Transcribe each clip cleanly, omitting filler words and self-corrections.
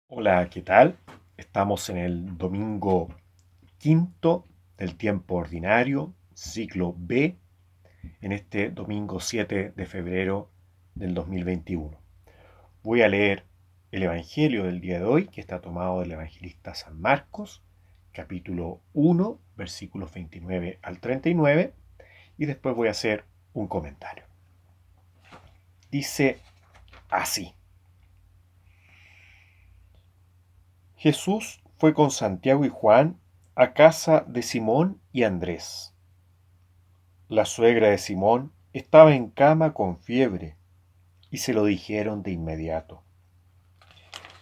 Hola, ¿qué tal? Estamos en el domingo quinto del tiempo ordinario, ciclo B, en este domingo 7 de febrero del 2021. Voy a leer el Evangelio del día de hoy, que está tomado del evangelista San Marcos, capítulo 1, versículos 29 al 39, y después voy a hacer un comentario. Dice así: Jesús fue con Santiago y Juan a casa de Simón y Andrés. La suegra de Simón estaba en cama con fiebre y se lo dijeron de inmediato.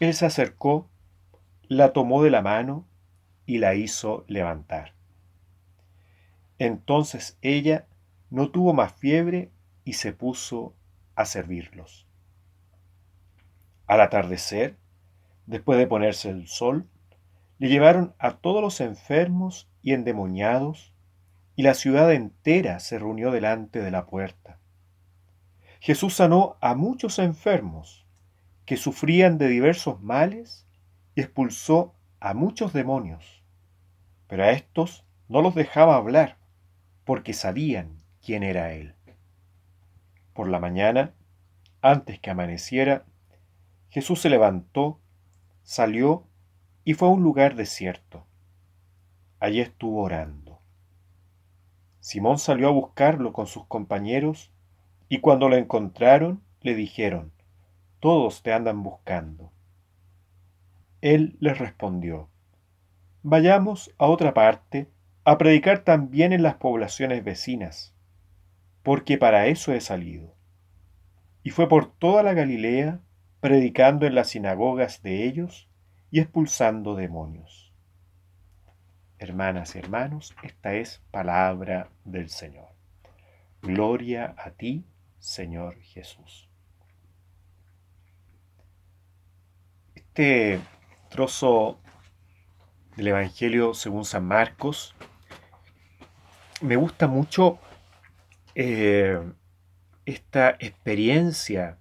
Él se acercó, la tomó de la mano y la hizo levantar. Entonces ella no tuvo más fiebre y se puso a servirlos. Al atardecer, después de ponerse el sol, le llevaron a todos los enfermos y endemoniados, y la ciudad entera se reunió delante de la puerta. Jesús sanó a muchos enfermos que sufrían de diversos males y expulsó a muchos demonios, pero a estos no los dejaba hablar porque sabían quién era Él. Por la mañana, antes que amaneciera, Jesús se levantó, salió y fue a un lugar desierto. Allí estuvo orando. Simón salió a buscarlo con sus compañeros y cuando lo encontraron le dijeron: todos te andan buscando. Él les respondió: vayamos a otra parte a predicar también en las poblaciones vecinas, porque para eso he salido. Y fue por toda la Galilea, predicando en las sinagogas de ellos y expulsando demonios. Hermanas y hermanos, esta es palabra del Señor. Gloria a ti, Señor Jesús. Este trozo del Evangelio según San Marcos me gusta mucho, eh, esta experiencia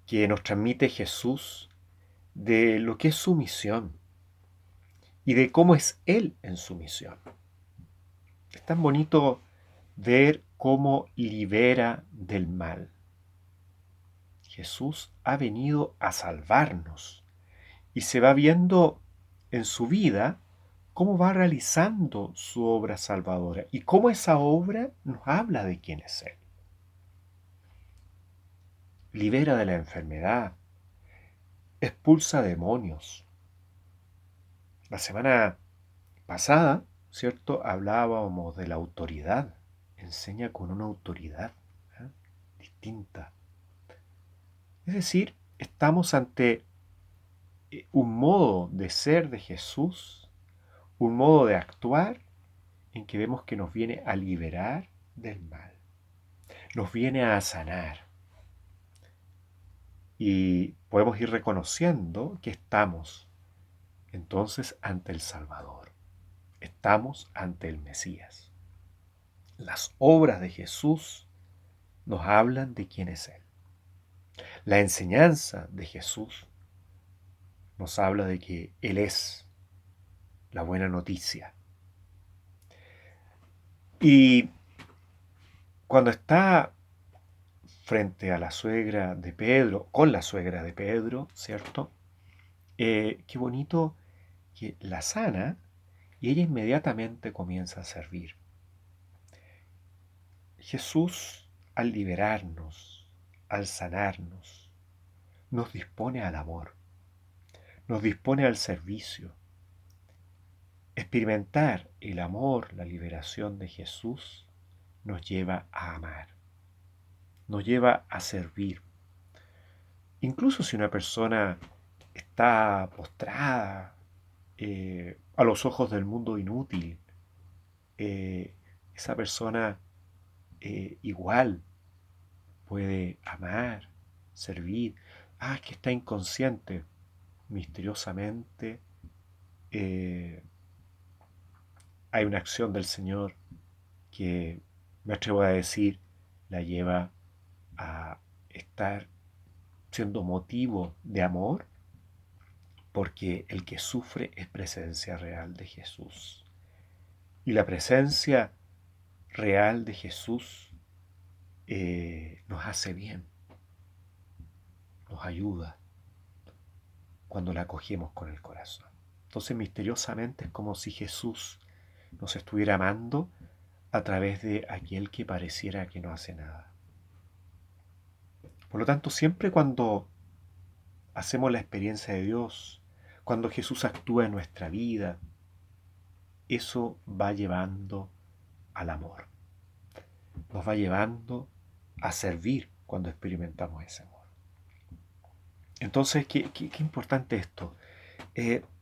que nos transmite Jesús de lo que es su misión y de cómo es Él en su misión. Es tan bonito ver cómo libera del mal. Jesús ha venido a salvarnos y se va viendo en su vida cómo va realizando su obra salvadora y cómo esa obra nos habla de quién es Él. Libera de la enfermedad, expulsa demonios. La semana pasada, ¿cierto? Hablábamos de la autoridad. Enseña con una autoridad, ¿eh? Distinta. Es decir, estamos ante un modo de ser de Jesús, un modo de actuar en que vemos que nos viene a liberar del mal, nos viene a sanar. Y podemos ir reconociendo que estamos entonces ante el Salvador, estamos ante el Mesías. Las obras de Jesús nos hablan de quién es Él. La enseñanza de Jesús nos habla de que Él es la buena noticia. Y cuando está frente a la suegra de Pedro, con la suegra de Pedro, ¿cierto? Qué bonito que la sana y ella inmediatamente comienza a servir. Jesús, al liberarnos, al sanarnos, nos dispone al amor, nos dispone al servicio. Experimentar el amor, la liberación de Jesús, nos lleva a amar, nos lleva a servir. Incluso si una persona está postrada, a los ojos del mundo inútil, eh, esa persona igual puede amar, servir. Ah, es que está inconsciente. Misteriosamente eh, hay una acción del Señor que, me atrevo a decir, la lleva a estar siendo motivo de amor porque el que sufre es presencia real de Jesús. Y la presencia real de Jesús nos hace bien, nos ayuda cuando la acogemos con el corazón. Entonces misteriosamente es como si Jesús nos estuviera amando a través de aquel que pareciera que no hace nada. Por lo tanto, siempre cuando hacemos la experiencia de Dios, cuando Jesús actúa en nuestra vida, eso va llevando al amor. Nos va llevando a servir cuando experimentamos ese amor. Entonces, qué importante esto.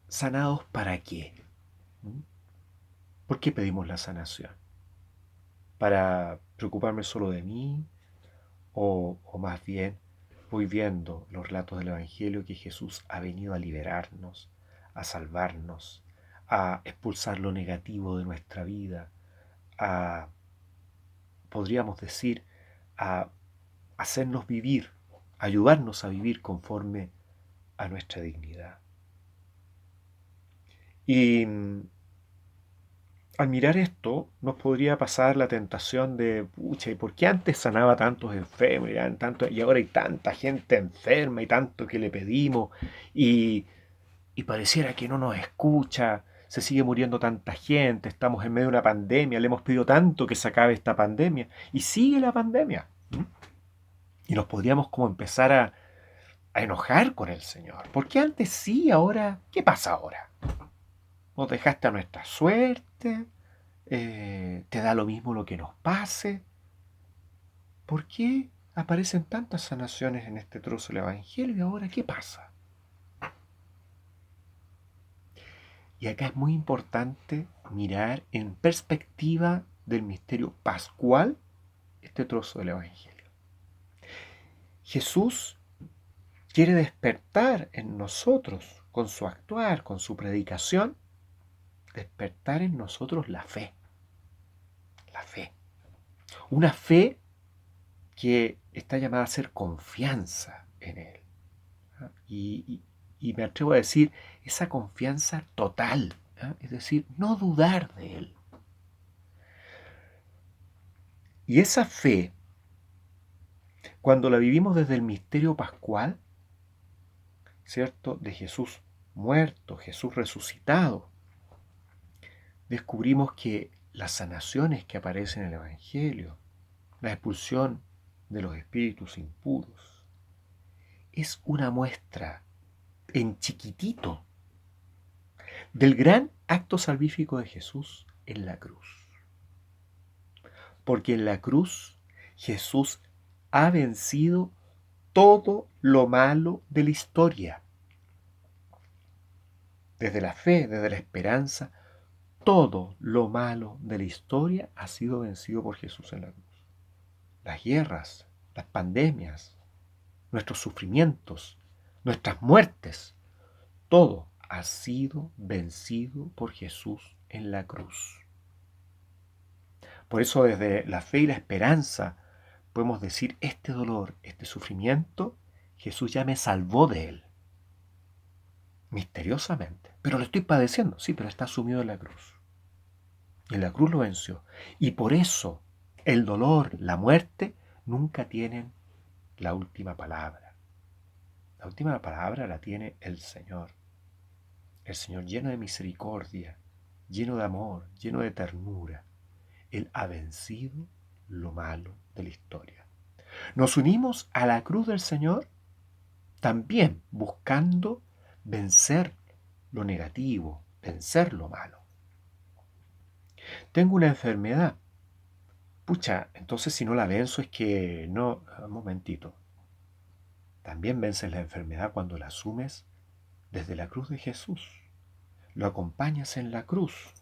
¿Sanados para qué? ¿Por qué pedimos la sanación? ¿Para preocuparme solo de mí? ¿O más bien voy viendo los relatos del Evangelio que Jesús ha venido a liberarnos, a salvarnos, a expulsar lo negativo de nuestra vida, a, podríamos decir, a hacernos vivir, ayudarnos a vivir conforme a nuestra dignidad? Y al mirar esto, nos podría pasar la tentación de, pucha, ¿y por qué antes sanaba tantos enfermos y ahora hay tanta gente enferma y tanto que le pedimos y pareciera que no nos escucha, se sigue muriendo tanta gente, estamos en medio de una pandemia, le hemos pedido tanto que se acabe esta pandemia y sigue la pandemia? Y nos podríamos como empezar a enojar con el Señor. ¿Por qué antes sí, ahora? ¿Qué pasa ahora? ¿Nos dejaste a nuestra suerte? ¿Te da lo mismo lo que nos pase? ¿Por qué aparecen tantas sanaciones en este trozo del Evangelio y ahora qué pasa? Y acá es muy importante mirar en perspectiva del misterio pascual este trozo del Evangelio. Jesús quiere despertar en nosotros, con su actuar, con su predicación, despertar en nosotros la fe. La fe. Una fe que está llamada a ser confianza en Él. Y me atrevo a decir, esa confianza total, es decir, no dudar de Él. Y esa fe, cuando la vivimos desde el misterio pascual, ¿cierto? De Jesús muerto, Jesús resucitado, descubrimos que las sanaciones que aparecen en el Evangelio, la expulsión de los espíritus impuros, es una muestra en chiquitito del gran acto salvífico de Jesús en la cruz. Porque en la cruz Jesús ha vencido todo lo malo de la historia. Desde la fe, desde la esperanza, todo lo malo de la historia ha sido vencido por Jesús en la cruz. Las guerras, las pandemias, nuestros sufrimientos, nuestras muertes, todo ha sido vencido por Jesús en la cruz. Por eso desde la fe y la esperanza podemos decir, este dolor, este sufrimiento, Jesús ya me salvó de él. Misteriosamente. Pero lo estoy padeciendo, sí, pero está sumido en la cruz. Y en la cruz lo venció. Y por eso el dolor, la muerte, nunca tienen la última palabra. La última palabra la tiene el Señor. El Señor lleno de misericordia, lleno de amor, lleno de ternura. Él ha vencido lo malo de la historia. Nos unimos a la cruz del Señor también buscando vencer lo negativo, vencer lo malo. Tengo una enfermedad. Pucha, entonces si no la venzo es que no... Un momentito. También vences la enfermedad cuando la asumes desde la cruz de Jesús. Lo acompañas en la cruz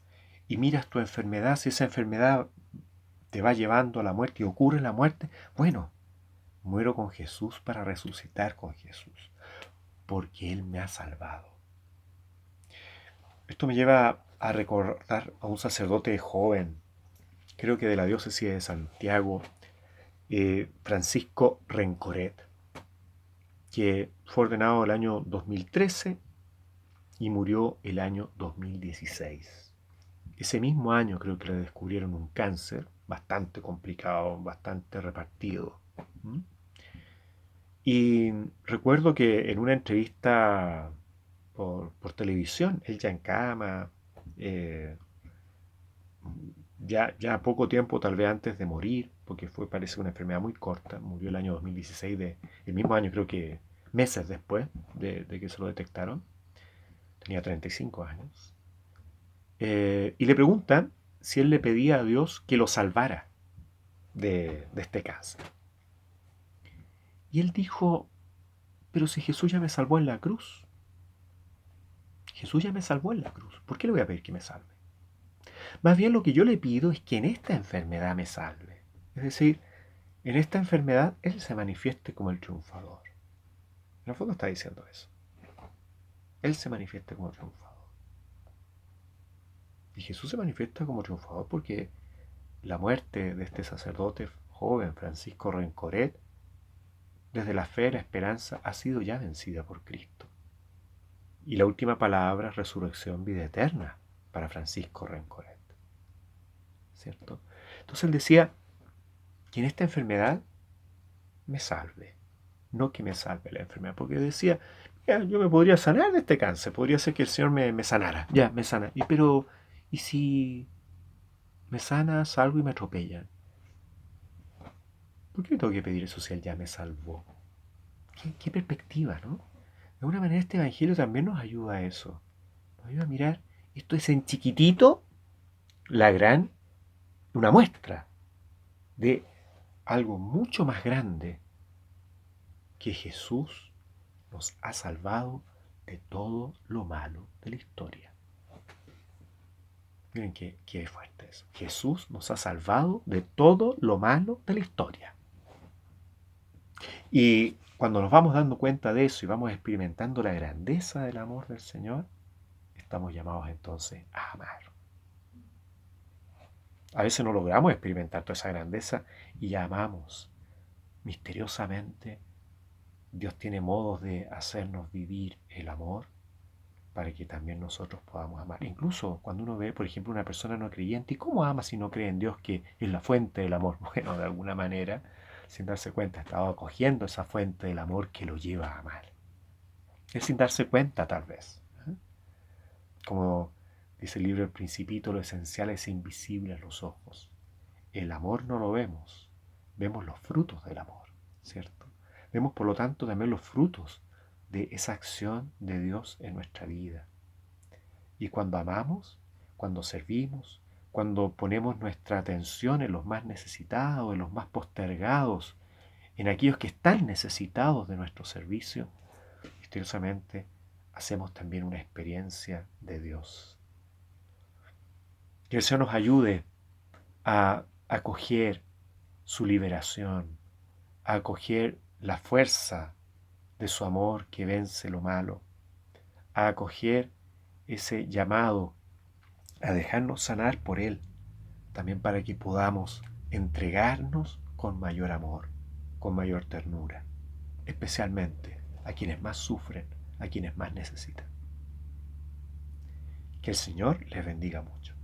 y miras tu enfermedad. Si esa enfermedad te va llevando a la muerte y ocurre la muerte, bueno, muero con Jesús para resucitar con Jesús, porque Él me ha salvado. Esto me lleva a recordar a un sacerdote joven, creo que de la diócesis de Santiago, Francisco Rencoret, que fue ordenado el año 2013 y murió el año 2016. Ese mismo año creo que le descubrieron un cáncer bastante complicado, bastante repartido. ¿Mm? Y recuerdo que en una entrevista por televisión, él ya en cama, eh, ya poco tiempo tal vez antes de morir, porque fue parece una enfermedad muy corta, murió el año 2016, el mismo año creo que meses después de que se lo detectaron, tenía 35 años, y le preguntan si él le pedía a Dios que lo salvara de este cáncer. Y él dijo, pero si Jesús ya me salvó en la cruz, Jesús ya me salvó en la cruz, ¿por qué le voy a pedir que me salve? Más bien lo que yo le pido es que en esta enfermedad me salve. Es decir, en esta enfermedad Él se manifieste como el triunfador. En el fondo está diciendo eso. Él se manifiesta como triunfador. Y Jesús se manifiesta como triunfador porque la muerte de este sacerdote joven, Francisco Rencoret, desde la fe y la esperanza, ha sido ya vencida por Cristo. Y la última palabra, resurrección, vida eterna, para Francisco Rencoret. ¿Cierto? Entonces él decía que en esta enfermedad me salve, no que me salve la enfermedad, porque decía, ya, yo me podría sanar de este cáncer, podría ser que el Señor me sanara, ya, me sana, pero, ¿y si me sana, salgo y me atropellan? ¿Por qué tengo que pedir eso si Él ya me salvó? ¿Qué perspectiva, ¿no? De alguna manera este Evangelio también nos ayuda a eso, nos ayuda a mirar, esto es en chiquitito, una muestra de algo mucho más grande que Jesús nos ha salvado de todo lo malo de la historia. Miren qué fuerte es. Jesús nos ha salvado de todo lo malo de la historia. Y cuando nos vamos dando cuenta de eso y vamos experimentando la grandeza del amor del Señor, estamos llamados entonces a amar. A veces no logramos experimentar toda esa grandeza y ya amamos. Misteriosamente, Dios tiene modos de hacernos vivir el amor para que también nosotros podamos amar. Incluso cuando uno ve, por ejemplo, una persona no creyente, ¿y cómo ama si no cree en Dios que es la fuente del amor? Bueno, de alguna manera, sin darse cuenta, estaba acogiendo esa fuente del amor que lo lleva a amar. Es sin darse cuenta, tal vez. ¿Eh? Como dice el libro El Principito, lo esencial es invisible a los ojos. El amor no lo vemos, vemos los frutos del amor, ¿cierto? Vemos, por lo tanto, también los frutos de esa acción de Dios en nuestra vida. Y cuando amamos, cuando servimos, cuando ponemos nuestra atención en los más necesitados, en los más postergados, en aquellos que están necesitados de nuestro servicio, misteriosamente hacemos también una experiencia de Dios. Que el Señor nos ayude a acoger su liberación, a acoger la fuerza de su amor que vence lo malo, a acoger ese llamado a dejarnos sanar por Él, también para que podamos entregarnos con mayor amor, con mayor ternura, especialmente a quienes más sufren, a quienes más necesitan. Que el Señor les bendiga mucho.